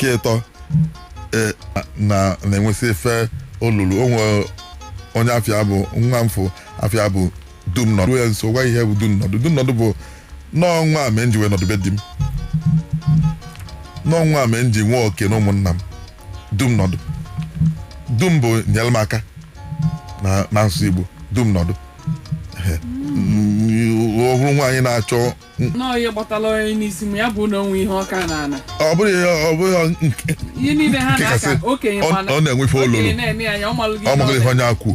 nke ịtọ na-enwesị efe olulu onwe onye afịa bụ nwa mfụ afịa bụ dum nọdụ ya nso gwa ihe bụ dum nọdụ bụ n'ọnwa a menji wee nọdụbe di m n'ọnwa a menji nwe oke na ụmụnna m dum nọdụ dum bụ nyere m aka na asụsụ Igbo dum nọdụ ọhụrụ nwaanyị na-achọ n'ọhịa gbatala onye n'isi m ya bụ na onwe ihe ọka na ana ọ bụrụ ihe niile ha na-aka okenye ọ na-enwefe olulu ọ maghị ihe onye akwụ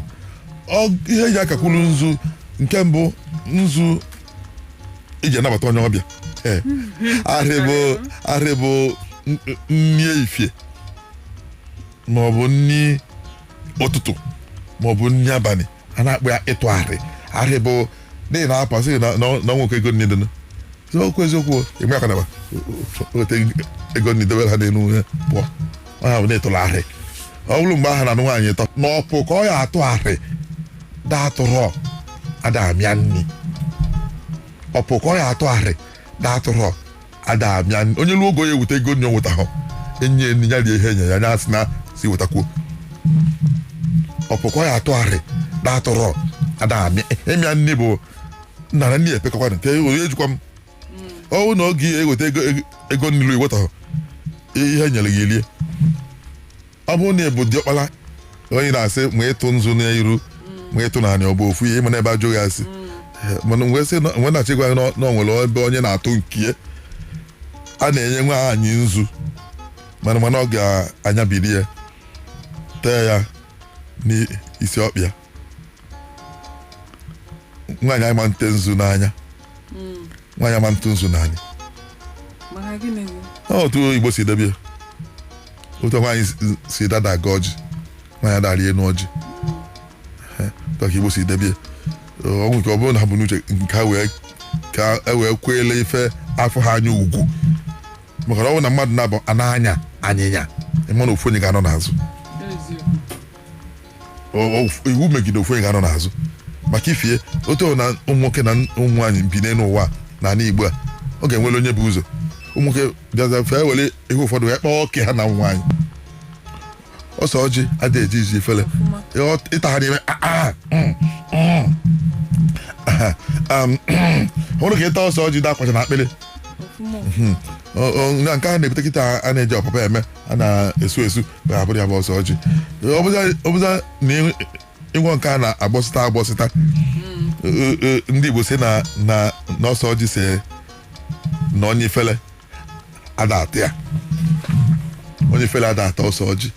ihe eji akakwuru nzu nke mbụ nzu iji anabata onye ọbịa arị bụ nni efifie maọbụ nni ụtụtụ maọbụ nni abalị a na-akpọ ya ịtụ arị bụ n'ihi na apasị na nwoke ego nni dịnụ okwu eziokwu enwe aka naba ote ego nni debere ha n'elu ihe pụọ onye bụ na-etụrụ arị ọ bụrụ mgbe aha na nwaanyị ịtọ n'ọpụ ka ọ ya atụ arị datụrọ ada amịa nni ọpụ ka ọ ya atụ arị datụrọ ada amịa nni onye lụọ ogo ya ewute ego nni o nweta ha enyi enyi ya rie ihe enye ya anya sị na si wetakwuo ọpụ ka ọ ya atụ arị datụrọ ada amịa ịmịa nni bụ nna na nni epekọkwa nke onye ejikwa m ọwụ na oge eweta ego nnilu iweta ha ihe nyere gị elie ọ bụrụ na ebu diọkpala onye na-asị ma ịtụ nzu n'iru ma ịtụ naanị ọ bụ ofu ihe mana ebe ajụghị asị mana mgbe na-achịgwa na ọ nwere ebe onye na-atụ nke a na-enye nwaanyị nzu mana ọ ga-anyabiri ya tee ya n'isi ọkpịa nwaanyị ama nte nzu n'anya nwaanyị ama ntụ nzu n'anya otu Igbo si debie otu nwaanyị si dada aga ọjị nwaanyị adari enu ọjị ka Igbo si debie ọnwụ nke ọ bụrụ na ha bụ n'uche nke ka e wee kweele ife afọ ha anya ugwu maka na ọ bụ na mmadụ na-abụ anya anyịnya ịma na ofu onye ga-anọ n'azụ iwu megide ofu onye ga-anọ n'azụ maka ifie otu na ụmụ nwoke na ụmụ nwaanyị bi n'elu ụwa n'ala Igbo a ọ ga-enwere onye bụ ụzọ ụmụ nwoke bịaza fee were ihe ụfọdụ wee kpọọ oke ha na nwaanyị ọsọ ọjị adịghị eji iji efere ịta ha n'ime hụrụ ka ịta ọsọ ọjị dị akwacha na akpịrị na nke a na-ebute kịta a na-eji ọpapa eme a na-esu abụrụ ya bụ ọsọ ọjị ọbụza na ịnwọ nke a na-agbọsịta ndị Igbo si na ọsọ ọjị si na onye ifele ada atụ ya onye ifele ada ata ọsọ ọjị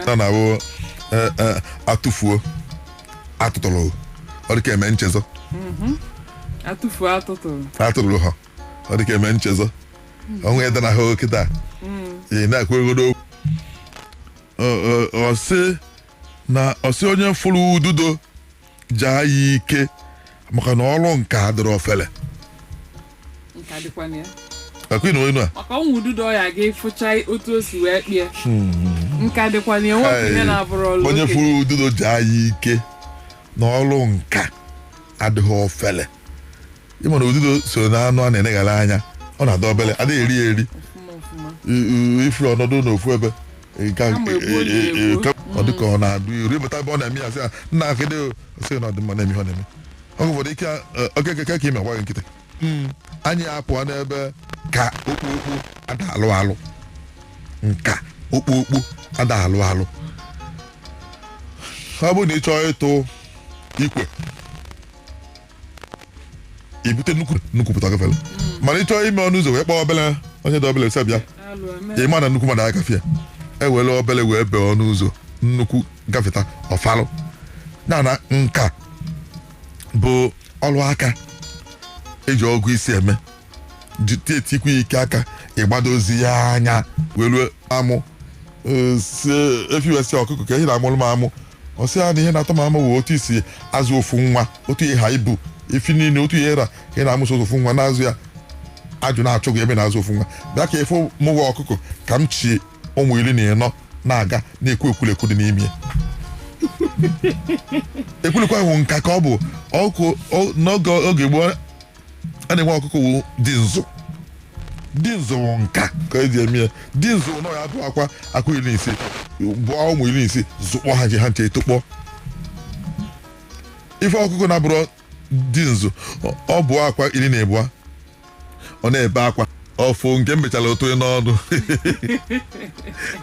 na na-abụ atụfuo atụtụrụ ọ dịka eme nchezọ atụrụ ha ọ dịka eme nchezọ ọnwụ ede na ha kịta na-ekwu egodo ọsị onye fụrụ ududo jaa ya ike maka na ọrụ nka dịrị ofele akwị na onu a maka ọnwụ ududo ya ga-efụcha otu o si wee kpie nka dịkwana ya nwoke ihe na-abụrụ ọrụ onye fụrụ ududo jaa ya ike na ọrụ nka adịghị ofele ịma na ududo so na anụ a na-eneghara anya ọ na-ada obele adịghị eri ifuru ọnọdụ n'ofu ebe ọ dịka ọ na-adụ iru ịmụta ebe ọ na-eme ya sị ya nna akịdị osị na ọdịmma na-eme ihe ọ na-eme ọgụ ụfọdụ ike okeke ka ime agwa gị nkịtị anyị apụọ n'ebe ka okpokpo ada alụ alụ nka okpokpo ada alụ alụ ọ bụrụ na ị chọọ ịtụ ikwe ibute nnukwu pụta gafere mana ị chọọ ime ọnụ ụzọ wee kpọọ obele onye dị obele sị bịa ịma na nnukwu mmadụ agafee ewere obele wee bee ọnụ ụzọ nnukwu gafeta ọfalụ na nka bụ ọrụ aka eji ọgụ isi eme tikwa ike aka ịgbadozi ya anya were amụ efiwesi ọkụkọ ka ihe na-amụrụ m amụ ọsị ya na ihe na-atọ m amụ wee otu isi azụ ofu nwa otu ihe ha ibu efi niile otu ihe ị na-amụso ofu nwa na-azụ ya ajụ na-achụ gị ebe na-azụ ofu nwa bịa ka efu mụwa ọkụkọ ka m chie ụmụ 14 na-aga na-ekwu ekwulekwu dị n'ime ekwulekwu ahụ nka ka ọ bụ n'oge gboo a na-enwe ọkụkọ dị nzu dị nzụ bụ nka ka eji eme ya. Dị nzụ nọ ya bụ akwa 15 bụọ ụmụ 15 zụkpọ ha nche etokpọ. Ife ọkụkọ na-abụrụ dị nzụ ọ bụ akwa 12 ọ na-ebe akwa ọfụ nke mmechara otoye n'ọnụ.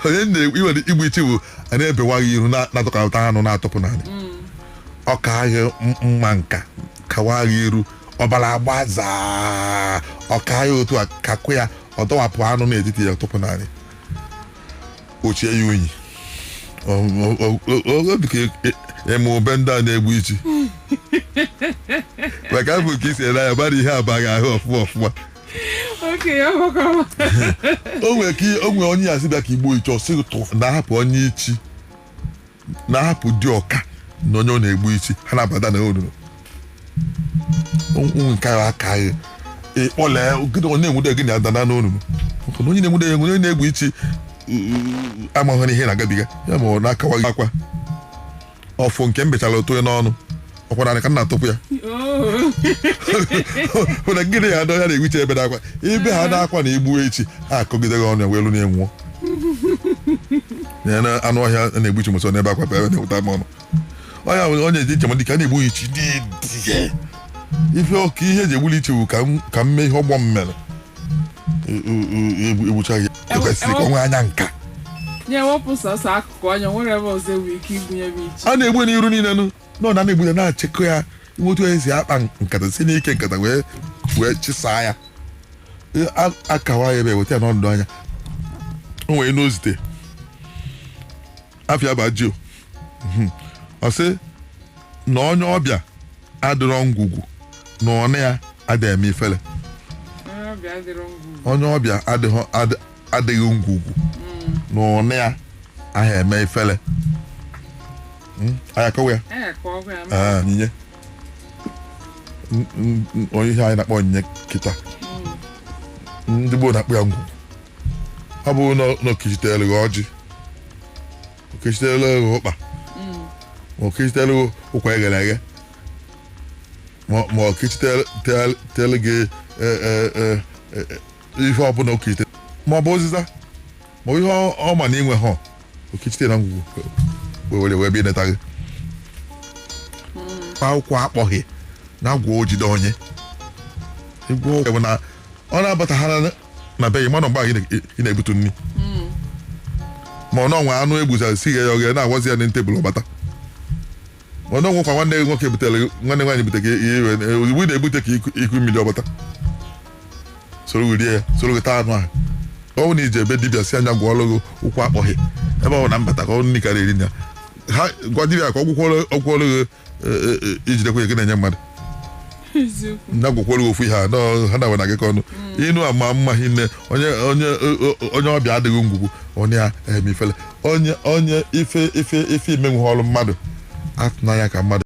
Onye na-iwere igbu ichi bụ a na-ebewaghị iru na-atụkọta anụ na-atụpụ n'ala. Ọ ka agha mma nka kawaghị iru ọbara agbaza ọ ka agha otu a kakụ ya ọ dọwapụ anụ n'etiti ya tụpụ n'ala. Ochie ya unyi obi ka eme ube ndị a na-egbu ichi maka abụ ka isi ele ya gbara ihe abaghị ahụ ọfụma. O nwere onye ya sị bịa ka igbo ichi ọsị na-ahapụ onye ichi na-ahapụ dị ọka na onye ọ na-egbu ichi ha na-abata na onunu nke ahụ aka ahụ ịkpọle onye na-enwude gị na-adana n'onunu onye na-enwude onye na-egbu ichi amaghị ihe na-agabiga ya ma ọ na-akawaghị akwa ọfụ nke mbechara otoye n'ọnụ ọkwara ka m na-atụpụ ya na gịnị ya ya na-egbuche ebe na-akwa ibe ha na-akwa na igbu echi ha akọgide gị ọnụ ya welu na-enwụọ na anụ ọhịa na-egbuchi mụsọ n'ebe akwa ebe na-ewuta m ọnụ onye ji iche dịka a na-egbu ichi dị ife ọka ihe eji egbuli iche bụ ka m mee ihe ọgbọ m mere egbuchaghị ya kwesịrị ka onwe anya nka a na-egbu n'iru niile nọ na na-egbu ya na-achịkọ ya nwotu esi akpa nkata si n'ike nkata wee chisaa ya akawa ya ebe weta ya n'ọdụ anya. O nwere n'ozite afịa bajio ọ sị na onye ọbịa adịrọ ngwugwu na ọnụ ya adịghị eme ifele. Onye ọbịa adịghị ngwugwu na ọnụ ya ahụ eme ifele. Aya kọwa ya nyinye onye ihe anyị na-akpọ onyinye kịta ndị gboo na-akpọ ya ngwugwu. Ọ bụ na okechitere gị ọjị okechitere gị ụkpa ma okechitere gị ụkwa eghere eghe ma okechitere gị ihe ọbụla okechitere ma ọ bụ ụzịza ma ihe ọma na inwe ha okechitere na ngwugwu wee bịa neta gị. Akwụkwọ akpọghị na agwa ojide onye egwu bụ na ọ na-abata ha na be gị mana mgbe ị na-ebutu nri ma ọ nọnwe anụ egbuzara si ya oghe na-agwazi ya na tebụl ọbata ma ọ nọnwekwa nwanne gị nwoke butere nwanne nwaanyị bute gị ihe ozugbo ị na-ebute ka iku mmiri ọbata soro rie ya soro gị taa anụ ahụ. Ọ bụ na iji ebe dibịa si anya gwọọlụ gị ụkwụ akpọghị ebe ọ bụ na mbata ka ọ nri karịa eri ya ha gwa dibịa ka ọ gwụkwọrọ gị ijidekwa gị na-enye mmadụ na gwụkwọrọ gị ofu ihe ha na-awe na gị ka ọnụ ịnụ ama mma hinne onye ọbịa adịghị ngwugwu onye ya eme ifele onye ife imenwe ọrụ mmadụ atụnanya ka mmadụ